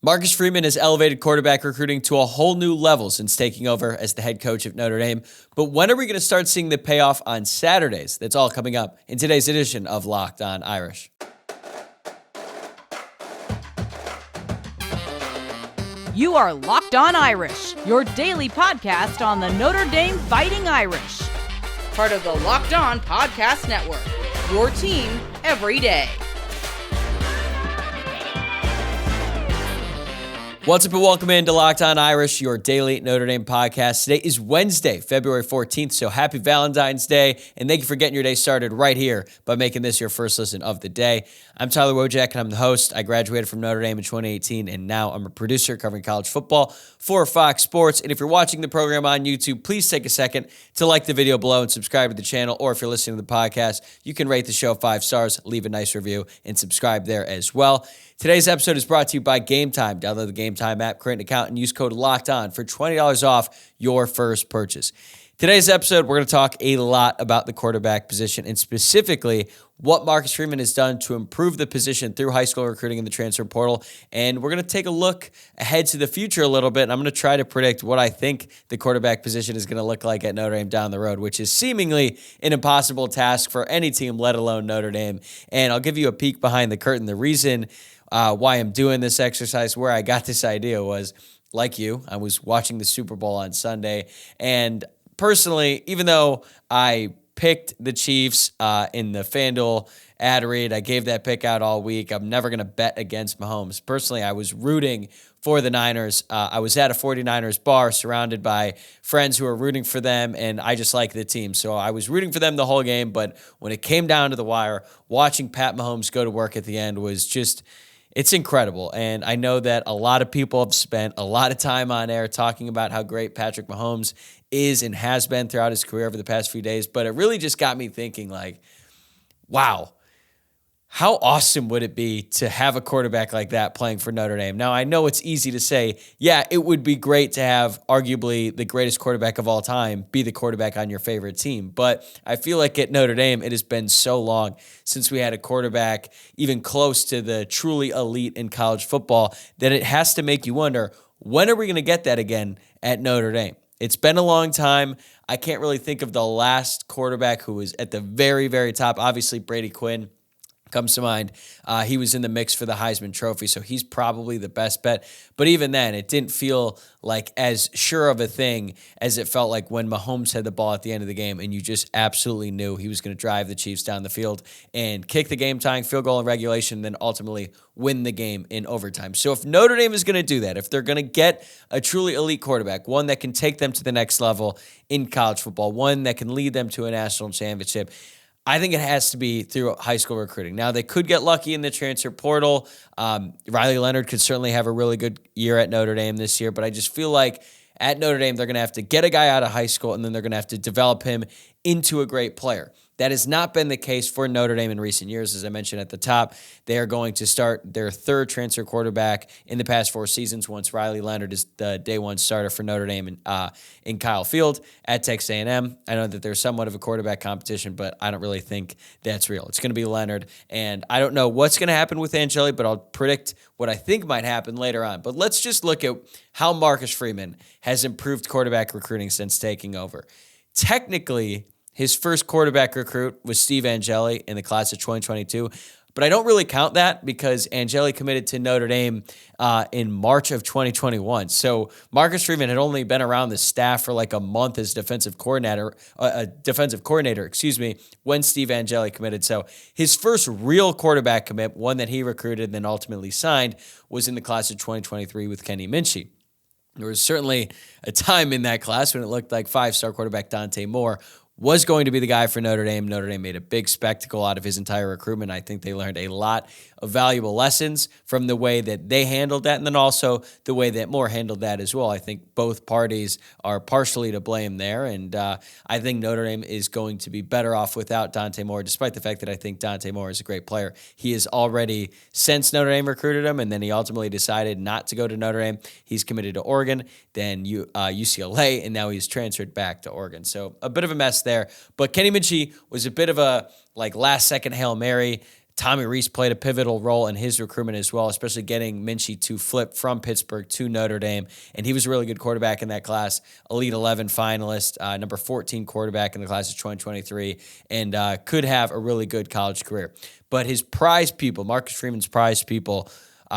Marcus Freeman has elevated quarterback recruiting to a whole new level since taking over as the head coach of Notre Dame. But when are we going to start seeing the payoff on Saturdays? That's all coming up in today's edition of Locked On Irish. You are Locked On Irish, your daily podcast on the Notre Dame Fighting Irish. Part of the Locked On Podcast Network, your team every day. What's up and welcome into Locked On Irish, your daily Notre Dame podcast. Today is Wednesday, February 14th, so happy Valentine's Day, and thank you for getting your day started right here by making this your first listen of the day. I'm Tyler Wojciak, and I'm the host. I graduated from Notre Dame in 2018, and now I'm a producer covering college football for Fox Sports. And if you're watching the program on YouTube, please take a second to like the video below and subscribe to the channel, or if you're listening to the podcast, you can rate the show 5 stars, leave a nice review, and subscribe there as well. Today's episode is brought to you by Gametime. Download the Gametime app, create an account, and use code LOCKEDON for $20 off your first purchase. Today's episode, we're going to talk a lot about the quarterback position and specifically what Marcus Freeman has done to improve the position through high school recruiting in the transfer portal. And we're going to take a look ahead to the future a little bit, and I'm going to try to predict what I think the quarterback position is going to look like at Notre Dame down the road, which is seemingly an impossible task for any team, let alone Notre Dame. And I'll give you a peek behind the curtain. The reason why I'm doing this exercise, where I got this idea was, like you, I was watching the Super Bowl on Sunday, and personally, even though I picked the Chiefs in the FanDuel ad read, I gave that pick out all week. I'm never going to bet against Mahomes. Personally, I was rooting for the Niners. I was at a 49ers bar surrounded by friends who were rooting for them, and I just like the team. So I was rooting for them the whole game, but when it came down to the wire, watching Pat Mahomes go to work at the end was just... it's incredible, and I know that a lot of people have spent a lot of time on air talking about how great Patrick Mahomes is and has been throughout his career over the past few days, but it really just got me thinking, like, wow, how awesome would it be to have a quarterback like that playing for Notre Dame? Now, I know it's easy to say, yeah, it would be great to have arguably the greatest quarterback of all time be the quarterback on your favorite team, but I feel like at Notre Dame, it has been so long since we had a quarterback even close to the truly elite in college football that it has to make you wonder, when are we going to get that again at Notre Dame? It's been a long time. I can't really think of the last quarterback who was at the very, very top. Obviously, Brady Quinn comes to mind. He was in the mix for the Heisman Trophy, so he's probably the best bet. But even then, it didn't feel like as sure of a thing as it felt like when Mahomes had the ball at the end of the game, and you just absolutely knew he was going to drive the Chiefs down the field and kick the game-tying field goal in regulation, and then ultimately win the game in overtime. So if Notre Dame is going to do that, if they're going to get a truly elite quarterback, one that can take them to the next level in college football, one that can lead them to a national championship, I think it has to be through high school recruiting. Now, they could get lucky in the transfer portal. Riley Leonard could certainly have a really good year at Notre Dame this year, but I just feel like at Notre Dame, they're going to have to get a guy out of high school, and then they're going to have to develop him into a great player. That has not been the case for Notre Dame in recent years. As I mentioned at the top, they are going to start their third transfer quarterback in the past 4 seasons once Riley Leonard is the day one starter for Notre Dame in Kyle Field at Texas A&M. I know that there's somewhat of a quarterback competition, but I don't really think that's real. It's going to be Leonard, and I don't know what's going to happen with Angeli, but I'll predict what I think might happen later on. But let's just look at how Marcus Freeman has improved quarterback recruiting since taking over. Technically, his first quarterback recruit was Steve Angeli in the class of 2022, but I don't really count that because Angeli committed to Notre Dame in March of 2021. So Marcus Freeman had only been around the staff for like a month as defensive coordinator, when Steve Angeli committed. So his first real quarterback commit, one that he recruited and then ultimately signed, was in the class of 2023 with Kenny Minchey. There was certainly a time in that class when it looked like 5-star quarterback Dante Moore was going to be the guy for Notre Dame. Notre Dame made a big spectacle out of his entire recruitment. I think they learned a lot of valuable lessons from the way that they handled that and then also the way that Moore handled that as well. I think both parties are partially to blame there, and I think Notre Dame is going to be better off without Dante Moore, despite the fact that I think Dante Moore is a great player. He has already, since Notre Dame recruited him, and then he ultimately decided not to go to Notre Dame. He's committed to Oregon, then UCLA, and now he's transferred back to Oregon. So a bit of a mess there. But Kenny Minchey was a bit of a last-second Hail Mary Tommy Rees played a pivotal role in his recruitment as well, especially getting Minchey to flip from Pittsburgh to Notre Dame. And he was a really good quarterback in that class, Elite 11 finalist, number 14 quarterback in the class of 2023, and could have a really good college career. But his prize people, Marcus Freeman's prize people,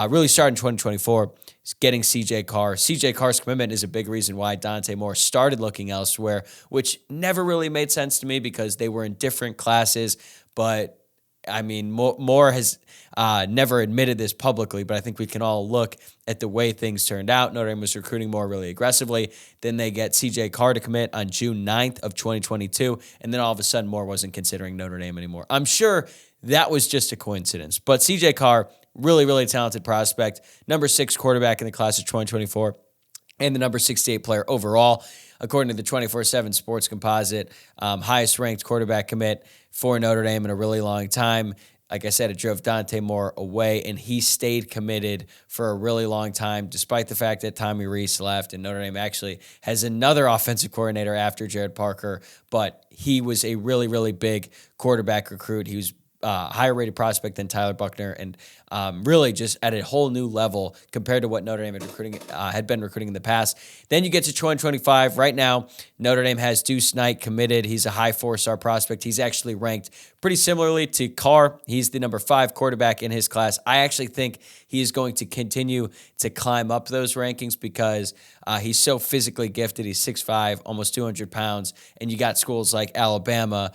really started in 2024. He's getting C.J. Carr. C.J. Carr's commitment is a big reason why Dante Moore started looking elsewhere, which never really made sense to me because they were in different classes. But I mean, Moore has never admitted this publicly, but I think we can all look at the way things turned out. Notre Dame was recruiting Moore really aggressively. Then they get C.J. Carr to commit on June 9th of 2022, and then all of a sudden Moore wasn't considering Notre Dame anymore. I'm sure that was just a coincidence, but C.J. Carr, really, really talented prospect, number 6 quarterback in the class of 2024, and the number 68 player overall, according to the 24/7 Sports Composite, highest ranked quarterback commit for Notre Dame in a really long time. Like I said, it drove Dante Moore away, and he stayed committed for a really long time, despite the fact that Tommy Rees left, and Notre Dame actually has another offensive coordinator after Jared Parker, but he was a really, really big quarterback recruit. He was higher rated prospect than Tyler Buchner, and really just at a whole new level compared to what Notre Dame had been recruiting in the past. Then you get to 2025. Right now, Notre Dame has Deuce Knight committed. He's a high 4-star prospect. He's actually ranked pretty similarly to Carr. He's the number 5 quarterback in his class. I actually think he is going to continue to climb up those rankings because he's so physically gifted. He's 6'5", almost 200 pounds, and you got schools like Alabama,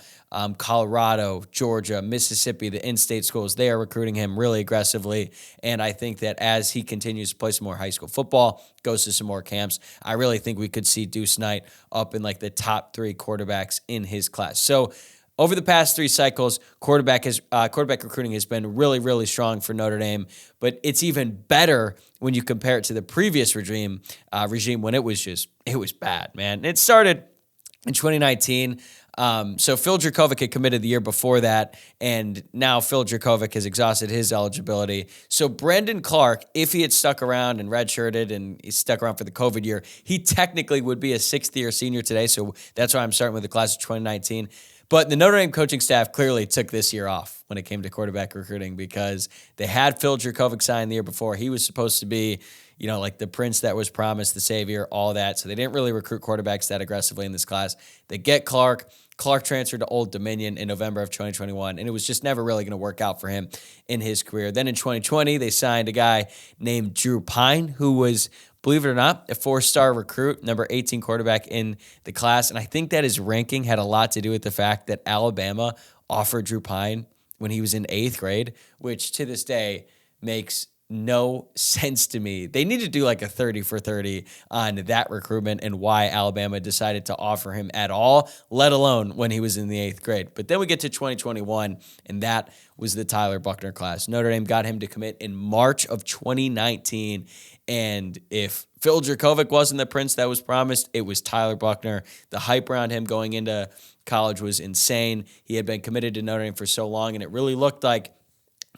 Colorado, Georgia, Mississippi, the in-state schools. They are recruiting him really aggressively, and I think that as he continues to play some more high school football, goes to some more camps, I really think we could see Deuce Knight up in like the top 3 quarterbacks in his class. So over the past 3 cycles, quarterback recruiting has been really, really strong for Notre Dame, but it's even better when you compare it to the previous regime when it was bad, man. It started in 2019. So Phil Dracovic had committed the year before that, and now Phil Dracovic has exhausted his eligibility. So Brendan Clark, if he had stuck around and redshirted and he stuck around for the COVID year, he technically would be a 6th-year senior today, so that's why I'm starting with the class of 2019. But the Notre Dame coaching staff clearly took this year off when it came to quarterback recruiting because they had Phil Dracovic signed the year before. He was supposed to be, like the prince that was promised, the savior, all that. So they didn't really recruit quarterbacks that aggressively in this class. They get Clark. Clark transferred to Old Dominion in November of 2021, and it was just never really going to work out for him in his career. Then in 2020, they signed a guy named Drew Pine, who was, believe it or not, a 4-star recruit, number 18 quarterback in the class. And I think that his ranking had a lot to do with the fact that Alabama offered Drew Pine when he was in 8th grade, which to this day makes no sense to me. They need to do like a 30 for 30 on that recruitment and why Alabama decided to offer him at all, let alone when he was in the 8th grade. But then we get to 2021, and that was the Tyler Buchner class. Notre Dame got him to commit in March of 2019, and if Phil Dracovic wasn't the prince that was promised, it was Tyler Buchner. The hype around him going into college was insane. He had been committed to Notre Dame for so long, and it really looked like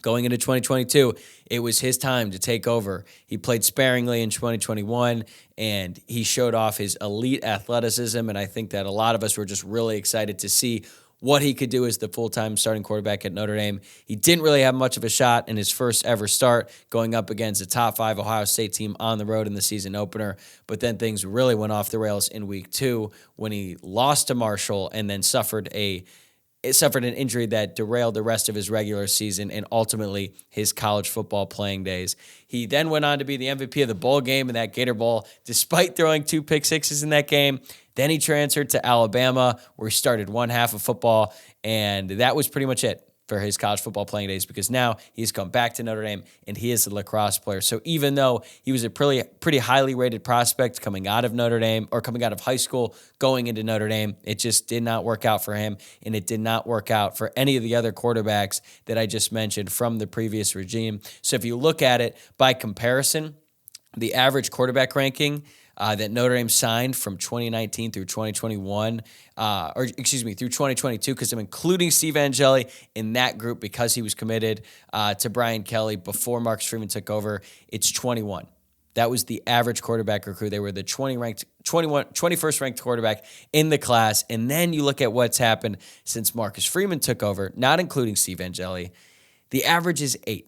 going into 2022, it was his time to take over. He played sparingly in 2021, and he showed off his elite athleticism, and I think that a lot of us were just really excited to see what he could do as the full-time starting quarterback at Notre Dame. He didn't really have much of a shot in his first ever start going up against a top 5 Ohio State team on the road in the season opener, but then things really went off the rails in week 2 when he lost to Marshall and then suffered an injury that derailed the rest of his regular season and ultimately his college football playing days. He then went on to be the MVP of the bowl game in that Gator Bowl, despite throwing 2 pick sixes in that game. Then he transferred to Alabama, where he started one half of football, and that was pretty much it for his college football playing days because now he's come back to Notre Dame and he is a lacrosse player. So even though he was a pretty highly rated prospect coming out of Notre Dame or coming out of high school going into Notre Dame, it just did not work out for him, and it did not work out for any of the other quarterbacks that I just mentioned from the previous regime. So if you look at it by comparison, the average quarterback ranking that Notre Dame signed from 2019 through 2021, through 2022, because I'm including Steve Angeli in that group because he was committed to Brian Kelly before Marcus Freeman took over. It's 21. That was the average quarterback recruit. They were the 21st ranked quarterback in the class. And then you look at what's happened since Marcus Freeman took over, not including Steve Angeli. The average is 8.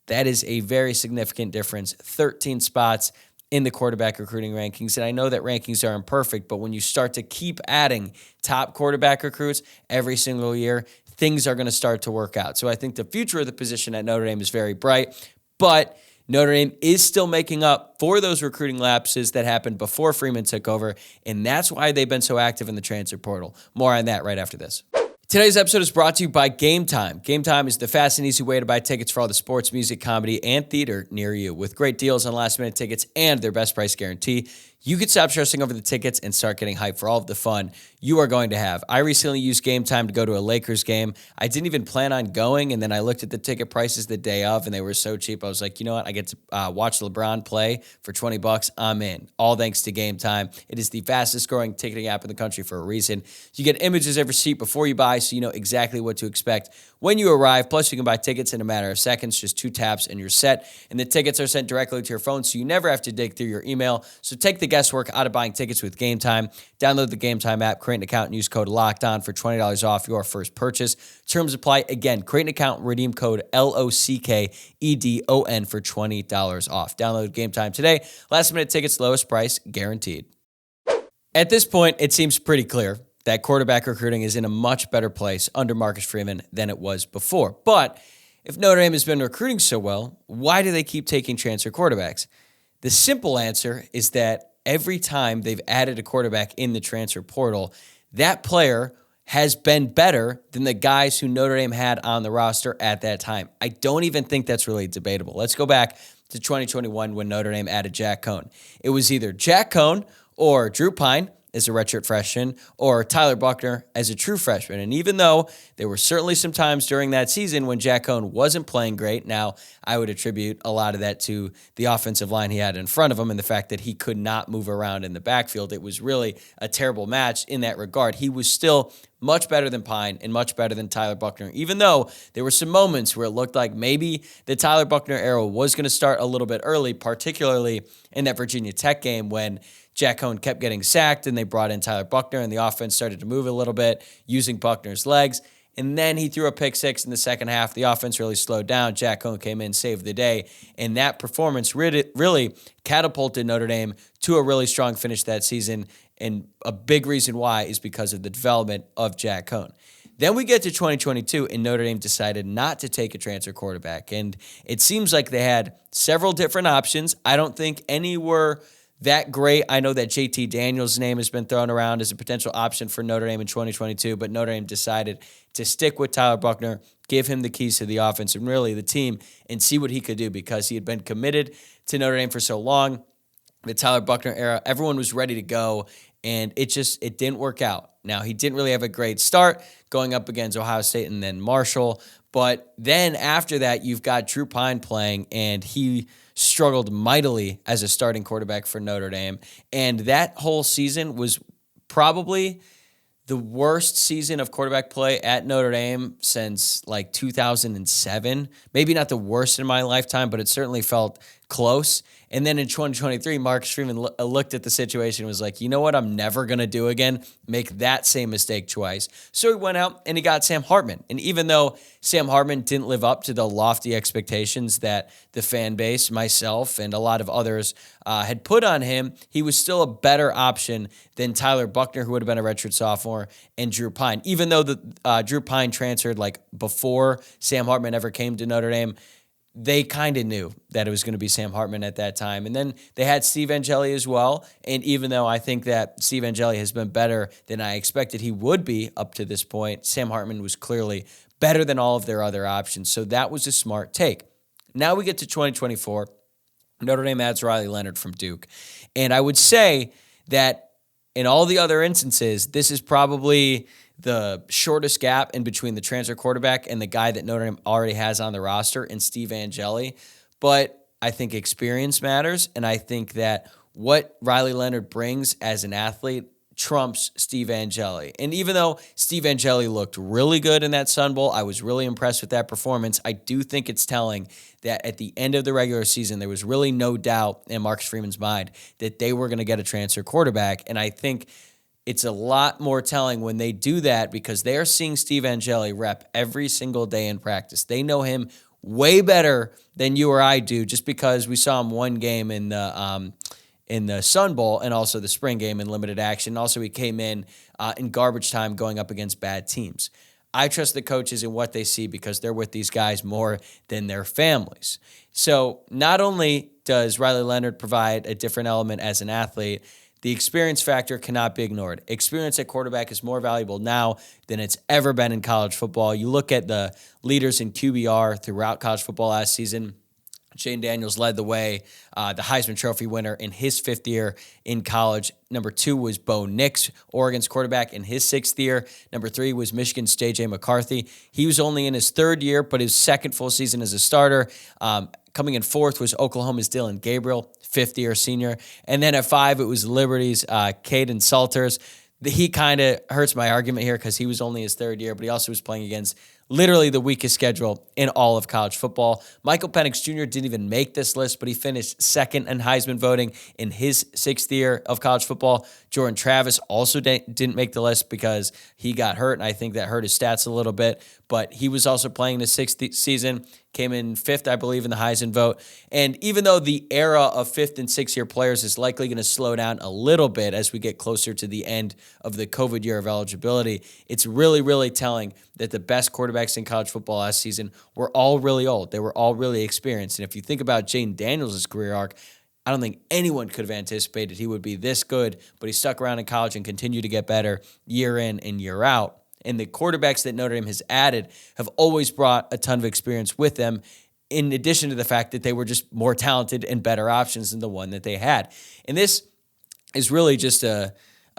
That is a very significant difference. 13 spots in the quarterback recruiting rankings. And I know that rankings are imperfect, but when you start to keep adding top quarterback recruits every single year, things are going to start to work out. So I think the future of the position at Notre Dame is very bright, but Notre Dame is still making up for those recruiting lapses that happened before Freeman took over, and that's why they've been so active in the transfer portal. More on that right after this. Today's episode is brought to you by Gametime. Gametime is the fast and easy way to buy tickets for all the sports, music, comedy, and theater near you. With great deals on last-minute tickets and their best price guarantee, you can stop stressing over the tickets and start getting hyped for all of the fun you are going to have. I recently used Gametime to go to a Lakers game. I didn't even plan on going, and then I looked at the ticket prices the day of, and they were so cheap. I was like, you know what? I get to watch LeBron play for $20. I'm in. All thanks to Gametime. It is the fastest-growing ticketing app in the country for a reason. You get images every seat before you buy, so you know exactly what to expect when you arrive. Plus, you can buy tickets in a matter of seconds, just 2 taps, and you're set. And the tickets are sent directly to your phone, so you never have to dig through your email. So take the guesswork out of buying tickets with Gametime. Download the Gametime app, create an account, and use code LOCKEDON for $20 off your first purchase. Terms apply. Again, create an account, redeem code LOCKEDON for $20 off. Download Gametime today. Last-minute tickets, lowest price, guaranteed. At this point, it seems pretty clear that quarterback recruiting is in a much better place under Marcus Freeman than it was before. But if Notre Dame has been recruiting so well, why do they keep taking transfer quarterbacks? The simple answer is that every time they've added a quarterback in the transfer portal, that player has been better than the guys who Notre Dame had on the roster at that time. I don't even think that's really debatable. Let's go back to 2021 when Notre Dame added Jack Cohn. It was either Jack Cohn or Drew Pine as a redshirt freshman, or Tyler Buchner as a true freshman. And even though there were certainly some times during that season when Jack Cohn wasn't playing great, now I would attribute a lot of that to the offensive line he had in front of him and the fact that he could not move around in the backfield. It was really a terrible match in that regard. He was still much better than Pine and much better than Tyler Buchner, even though there were some moments where it looked like maybe the Tyler Buchner era was going to start a little bit early, particularly in that Virginia Tech game when Jack Cohn kept getting sacked and they brought in Tyler Buchner and the offense started to move a little bit using Buchner's legs. And then he threw a pick six in the second half. The offense really slowed down. Jack Cohn came in, saved the day. And that performance really catapulted Notre Dame to a really strong finish that season. And a big reason why is because of the development of Jack Cohn. Then we get to 2022, and Notre Dame decided not to take a transfer quarterback. And it seems like they had several different options. I don't think any were that great. I know that JT Daniels' name has been thrown around as a potential option for Notre Dame in 2022, but Notre Dame decided to stick with Tyler Buchner, give him the keys to the offense and really the team, and see what he could do because he had been committed to Notre Dame for so long. The Tyler Buchner era, everyone was ready to go, and it didn't work out. Now, he didn't really have a great start going up against Ohio State and then Marshall, but then after that, you've got Drew Pine playing, and he struggled mightily as a starting quarterback for Notre Dame. And that whole season was probably the worst season of quarterback play at Notre Dame since like 2007. Maybe not the worst in my lifetime, but it certainly felt close. And then in 2023, Marcus Freeman looked at the situation and was like, you know what I'm never going to do again? Make that same mistake twice. So he went out and he got Sam Hartman. And even though Sam Hartman didn't live up to the lofty expectations that the fan base, myself, and a lot of others had put on him, he was still a better option than Tyler Buchner, who would have been a redshirt sophomore, and Drew Pine. Even though Drew Pine transferred like before Sam Hartman ever came to Notre Dame, they kind of knew that it was going to be Sam Hartman at that time. And then they had Steve Angeli as well. And even though I think that Steve Angeli has been better than I expected he would be up to this point, Sam Hartman was clearly better than all of their other options. So that was a smart take. Now we get to 2024. Notre Dame adds Riley Leonard from Duke. And I would say that in all the other instances, this is probably the shortest gap in between the transfer quarterback and the guy that Notre Dame already has on the roster in Steve Angeli. But I think experience matters, and I think that what Riley Leonard brings as an athlete trumps Steve Angeli. And even though Steve Angeli looked really good in that Sun Bowl, I was really impressed with that performance, I do think it's telling that at the end of the regular season, there was really no doubt in Marcus Freeman's mind that they were going to get a transfer quarterback. And I think it's a lot more telling when they do that because they are seeing Steve Angeli rep every single day in practice. They know him way better than you or I do just because we saw him one game in the Sun Bowl and also the spring game in limited action. Also, he came in garbage time going up against bad teams. I trust the coaches in what they see because they're with these guys more than their families. So not only does Riley Leonard provide a different element as an athlete, the experience factor cannot be ignored. Experience at quarterback is more valuable now than it's ever been in college football. You look at the leaders in QBR throughout college football last season. Jayden Daniels led the way, the Heisman Trophy winner in his 5th year in college. Number 2 was Bo Nix, Oregon's quarterback, in his 6th year. Number 3 was Michigan's J.J. McCarthy. He was only in his 3rd year, but his 2nd full season as a starter. Coming in 4th was Oklahoma's Dylan Gabriel, 5th-year senior. And then at 5, it was Liberty's Caden Salters. He kind of hurts my argument here because he was only his 3rd year, but he also was playing against literally the weakest schedule in all of college football. Michael Penix Jr. didn't even make this list, but he finished 2nd in Heisman voting in his 6th year of college football. Jordan Travis also didn't make the list because he got hurt, and I think that hurt his stats a little bit. But he was also playing the 6th season, came in 5th, I believe, in the Heisman vote. And even though the era of 5th and 6th year players is likely going to slow down a little bit as we get closer to the end of the COVID year of eligibility, it's really, really telling that the best quarterbacks in college football last season were all really old. They were all really experienced. And if you think about Jayden Daniels' career arc, I don't think anyone could have anticipated he would be this good, but he stuck around in college and continued to get better year in and year out. And the quarterbacks that Notre Dame has added have always brought a ton of experience with them, in addition to the fact that they were just more talented and better options than the one that they had. And this is really just a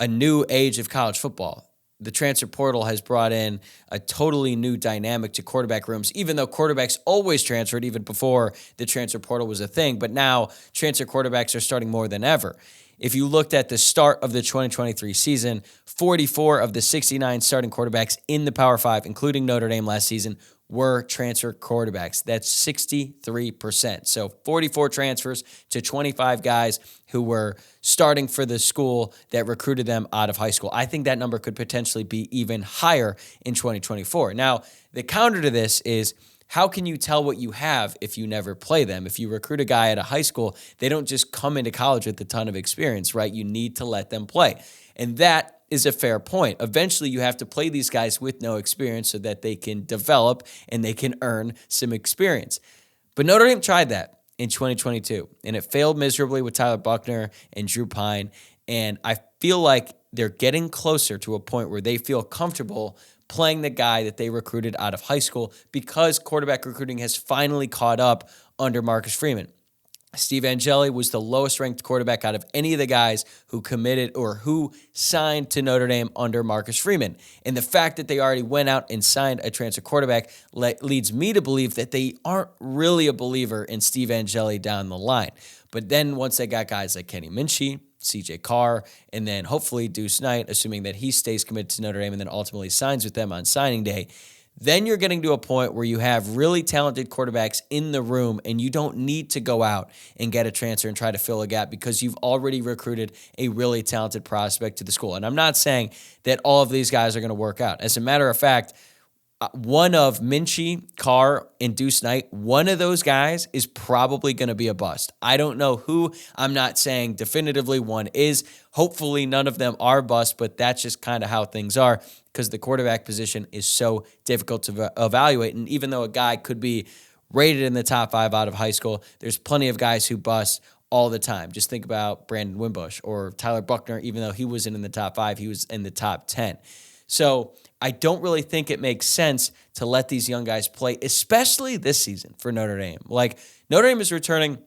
new age of college football. The transfer portal has brought in a totally new dynamic to quarterback rooms, even though quarterbacks always transferred even before the transfer portal was a thing. But now transfer quarterbacks are starting more than ever. If you looked at the start of the 2023 season, 44 of the 69 starting quarterbacks in the Power 5, including Notre Dame last season, were transfer quarterbacks. That's 63%. So 44 transfers to 25 guys who were starting for the school that recruited them out of high school. I think that number could potentially be even higher in 2024. Now, the counter to this is, how can you tell what you have if you never play them? If you recruit a guy at a high school, they don't just come into college with a ton of experience, right? You need to let them play. And that is a fair point. Eventually, you have to play these guys with no experience so that they can develop and they can earn some experience. But Notre Dame tried that in 2022, and it failed miserably with Tyler Buchner and Drew Pine. And I feel like they're getting closer to a point where they feel comfortable playing the guy that they recruited out of high school because quarterback recruiting has finally caught up under Marcus Freeman. Steve Angeli was the lowest ranked quarterback out of any of the guys who committed or who signed to Notre Dame under Marcus Freeman. And the fact that they already went out and signed a transfer quarterback leads me to believe that they aren't really a believer in Steve Angeli down the line. But then once they got guys like Kenny Minchey, CJ Carr, and then hopefully Deuce Knight, assuming that he stays committed to Notre Dame and then ultimately signs with them on signing day, then you're getting to a point where you have really talented quarterbacks in the room and you don't need to go out and get a transfer and try to fill a gap because you've already recruited a really talented prospect to the school. And I'm not saying that all of these guys are going to work out. As a matter of fact, one of Minchey, Carr, and Deuce Knight, one of those guys is probably going to be a bust. I don't know who. I'm not saying definitively one is. Hopefully none of them are bust, but that's just kind of how things are because the quarterback position is so difficult to evaluate. And even though a guy could be rated in the top 5 out of high school, there's plenty of guys who bust all the time. Just think about Brandon Wimbush or Tyler Buchner. Even though he wasn't in the top 5, he was in the top 10. So I don't really think it makes sense to let these young guys play, especially this season for Notre Dame. Like, Notre Dame is returning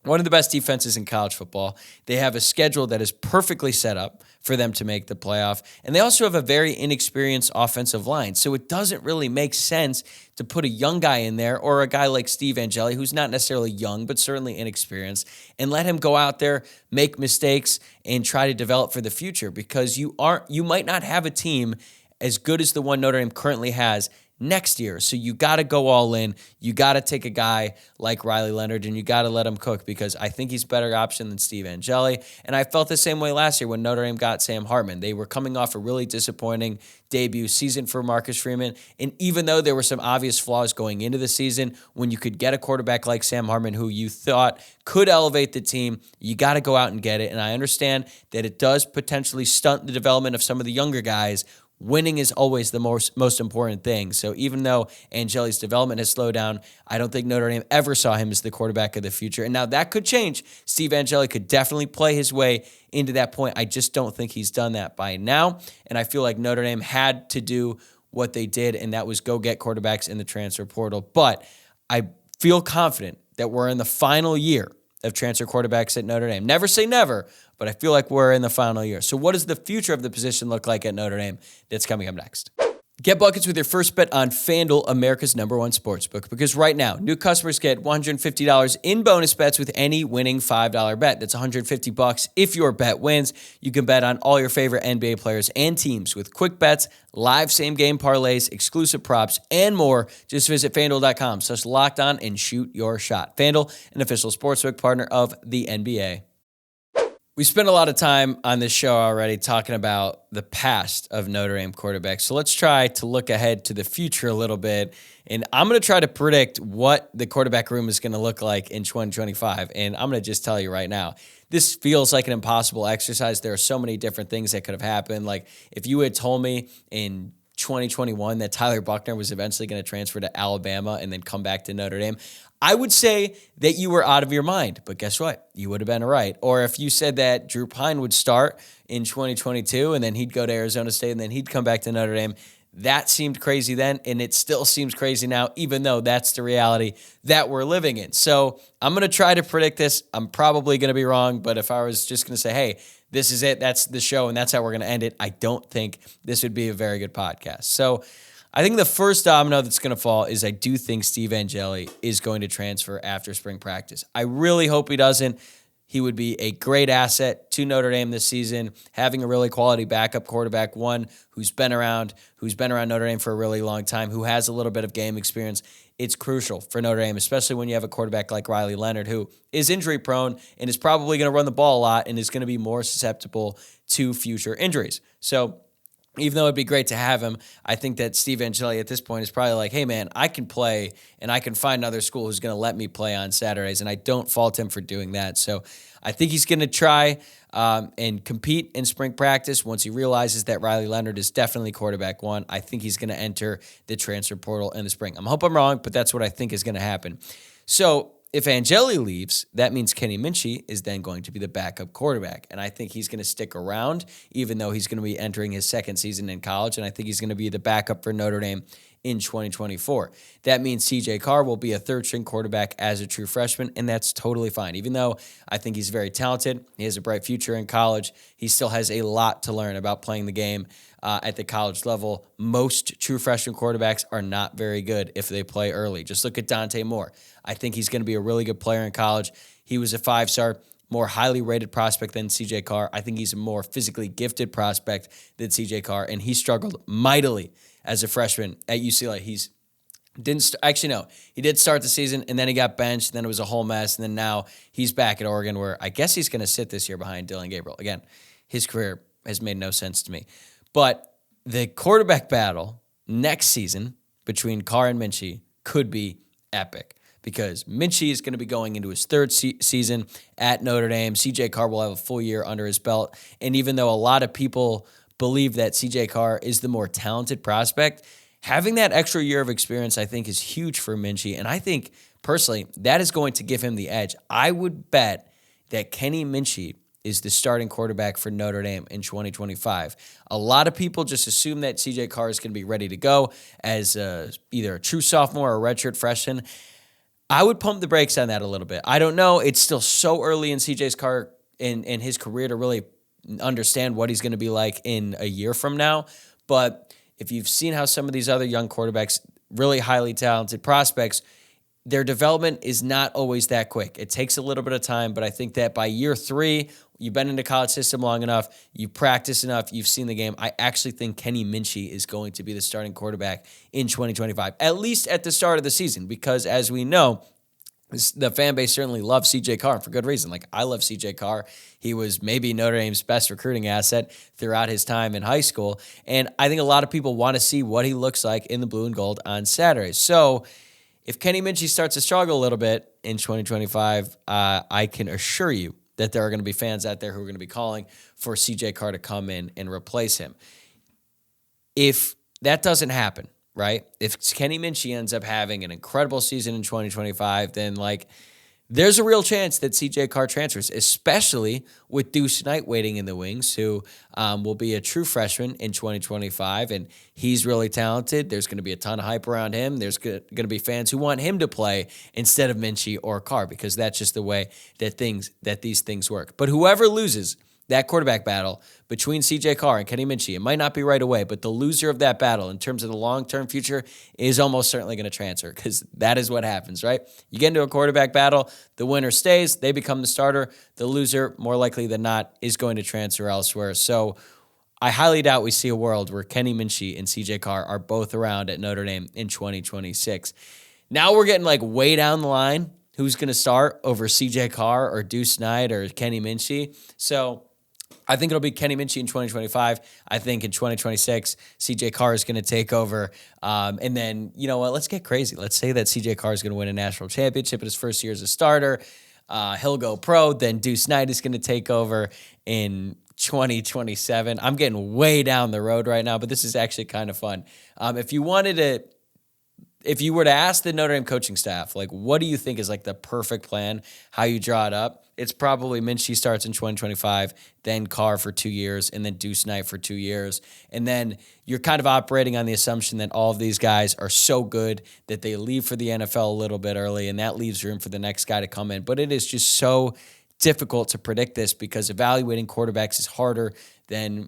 one of the best defenses in college football. They have a schedule that is perfectly set up for them to make the playoff. And they also have a very inexperienced offensive line. So it doesn't really make sense to put a young guy in there or a guy like Steve Angeli, who's not necessarily young, but certainly inexperienced, and let him go out there, make mistakes, and try to develop for the future because you might not have a team as good as the one Notre Dame currently has next year. So you got to go all in. You got to take a guy like Riley Leonard, and you got to let him cook, because I think he's a better option than Steve Angeli. And I felt the same way last year when Notre Dame got Sam Hartman. They were coming off a really disappointing debut season for Marcus Freeman. And even though there were some obvious flaws going into the season, when you could get a quarterback like Sam Hartman who you thought could elevate the team, you got to go out and get it. And I understand that it does potentially stunt the development of some of the younger guys. Winning is always the most important thing. So even though Angeli's development has slowed down, I don't think Notre Dame ever saw him as the quarterback of the future. And now that could change. Steve Angeli could definitely play his way into that point. I just don't think he's done that by now. And I feel like Notre Dame had to do what they did, and that was go get quarterbacks in the transfer portal. But I feel confident that we're in the final year of transfer quarterbacks at Notre Dame. Never say never, but I feel like we're in the final year. So what does the future of the position look like at Notre Dame? That's coming up next. Get buckets with your first bet on FanDuel, America's #1 sportsbook, because right now, new customers get $150 in bonus bets with any winning $5 bet. That's $150 if your bet wins. You can bet on all your favorite NBA players and teams with quick bets, live same-game parlays, exclusive props, and more. Just visit FanDuel.com/lockedon and shoot your shot. FanDuel, an official sportsbook partner of the NBA. We spent a lot of time on this show already talking about the past of Notre Dame quarterbacks. So let's try to look ahead to the future a little bit. And I'm going to try to predict what the quarterback room is going to look like in 2025. And I'm going to just tell you right now, this feels like an impossible exercise. There are so many different things that could have happened. Like if you had told me in 2021 that Tyler Buchner was eventually going to transfer to Alabama and then come back to Notre Dame, I would say that you were out of your mind. But guess what? You would have been right. Or if you said that Drew Pine would start in 2022 and then he'd go to Arizona State and then he'd come back to Notre Dame, that seemed crazy then, and it still seems crazy now, even though that's the reality that we're living in. So I'm going to try to predict this. I'm probably going to be wrong, but if I was just going to say, hey, this is it, that's the show, and that's how we're going to end it, I don't think this would be a very good podcast. So I think the first domino that's going to fall is I do think Steve Angeli is going to transfer after spring practice. I really hope he doesn't. He would be a great asset to Notre Dame this season, having a really quality backup quarterback, one who's been around Notre Dame for a really long time, who has a little bit of game experience. It's crucial for Notre Dame, especially when you have a quarterback like Riley Leonard, who is injury prone and is probably going to run the ball a lot and is going to be more susceptible to future injuries. So even though it'd be great to have him, I think that Steve Angeli at this point is probably like, hey, man, I can play and I can find another school who's going to let me play on Saturdays, and I don't fault him for doing that. So I think he's going to try and compete in spring practice. Once he realizes that Riley Leonard is definitely quarterback one, I think he's going to enter the transfer portal in the spring. I hope I'm wrong, but that's what I think is going to happen. So if Angeli leaves, that means Kenny Minchey is then going to be the backup quarterback. And I think he's going to stick around, even though he's going to be entering his second season in college. And I think he's going to be the backup for Notre Dame in 2024. That means CJ Carr will be a third-string quarterback as a true freshman, and that's totally fine. Even though I think he's very talented, he has a bright future in college, he still has a lot to learn about playing the game at the college level. Most true freshman quarterbacks are not very good if they play early. Just look at Dante Moore. I think he's going to be a really good player in college. He was a 5-star, more highly rated prospect than CJ Carr. I think he's a more physically gifted prospect than CJ Carr, and he struggled mightily as a freshman at UCLA. He did start the season, and then he got benched, and then it was a whole mess, and then now he's back at Oregon, where I guess he's going to sit this year behind Dylan Gabriel. Again, his career has made no sense to me. But the quarterback battle next season between Carr and Minchey could be epic, because Minchey is going to be going into his third season at Notre Dame. CJ Carr will have a full year under his belt. And even though a lot of people believe that CJ Carr is the more talented prospect, having that extra year of experience, I think, is huge for Minchey. And I think, personally, that is going to give him the edge. I would bet that Kenny Minchey is the starting quarterback for Notre Dame in 2025. A lot of people just assume that CJ Carr is going to be ready to go as either a true sophomore or a redshirt freshman. I would pump the brakes on that a little bit. I don't know. It's still so early in CJ Carr in his career to really understand what he's going to be like in a year from now. But if you've seen how some of these other young quarterbacks, really highly talented prospects, their development is not always that quick. It takes a little bit of time, but I think that by year 3, you've been in the college system long enough, you've practiced enough, you've seen the game. I actually think Kenny Minchey is going to be the starting quarterback in 2025, at least at the start of the season, because as we know, the fan base certainly loves CJ Carr for good reason. Like, I love CJ Carr. He was maybe Notre Dame's best recruiting asset throughout his time in high school. And I think a lot of people want to see what he looks like in the blue and gold on Saturday. So if Kenny Minchey starts to struggle a little bit in 2025, I can assure you that there are going to be fans out there who are going to be calling for CJ Carr to come in and replace him. If that doesn't happen, right? If Kenny Minchey ends up having an incredible season in 2025, then there's a real chance that CJ Carr transfers, especially with Deuce Knight waiting in the wings, who will be a true freshman in 2025, and he's really talented. There's going to be a ton of hype around him. There's going to be fans who want him to play instead of Minchey or Carr, because that's just the way that these things work. But whoever loses that quarterback battle between CJ Carr and Kenny Minchey, it might not be right away, but the loser of that battle in terms of the long-term future is almost certainly going to transfer, because that is what happens, right? You get into a quarterback battle, the winner stays, they become the starter. The loser, more likely than not, is going to transfer elsewhere. So I highly doubt we see a world where Kenny Minchey and CJ Carr are both around at Notre Dame in 2026. Now we're getting way down the line. Who's going to start over CJ Carr or Deuce Knight or Kenny Minchey? So I think it'll be Kenny Minchey in 2025. I think in 2026, CJ Carr is going to take over. And then, you know what? Let's get crazy. Let's say that CJ Carr is going to win a national championship in his first year as a starter. He'll go pro. Then Deuce Knight is going to take over in 2027. I'm getting way down the road right now, but this is actually kind of fun. If you were to ask the Notre Dame coaching staff, what do you think is the perfect plan, how you draw it up? It's probably Minchey starts in 2025, then Carr for 2 years, and then Deuce Knight for 2 years. And then you're kind of operating on the assumption that all of these guys are so good that they leave for the NFL a little bit early, and that leaves room for the next guy to come in. But it is just so difficult to predict this, because evaluating quarterbacks is harder than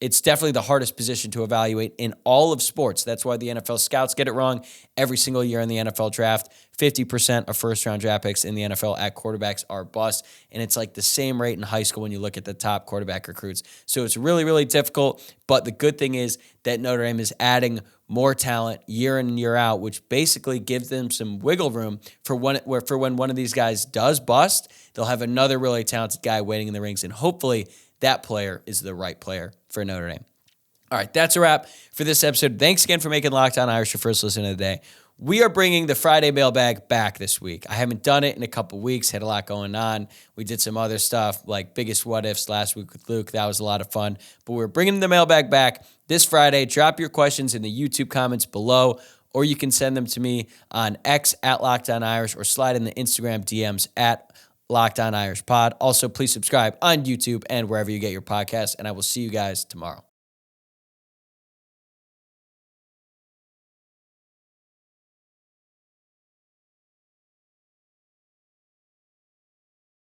it's definitely the hardest position to evaluate in all of sports. That's why the NFL scouts get it wrong every single year in the NFL draft. 50% of first-round draft picks in the NFL at quarterbacks are bust, and it's the same rate in high school when you look at the top quarterback recruits. So it's really, really difficult, but the good thing is that Notre Dame is adding more talent year in and year out, which basically gives them some wiggle room for when one of these guys does bust, they'll have another really talented guy waiting in the rings, and hopefully that player is the right player for Notre Dame. All right, that's a wrap for this episode. Thanks again for making Locked On Irish your first listen of the day. We are bringing the Friday mailbag back this week. I haven't done it in a couple weeks, had a lot going on. We did some other stuff like Biggest What Ifs last week with Luke. That was a lot of fun. But we're bringing the mailbag back this Friday. Drop your questions in the YouTube comments below, or you can send them to me on X at Locked On Irish, or slide in the Instagram DMs at Locked On Irish Pod. Also, please subscribe on YouTube and wherever you get your podcasts, and I will see you guys tomorrow.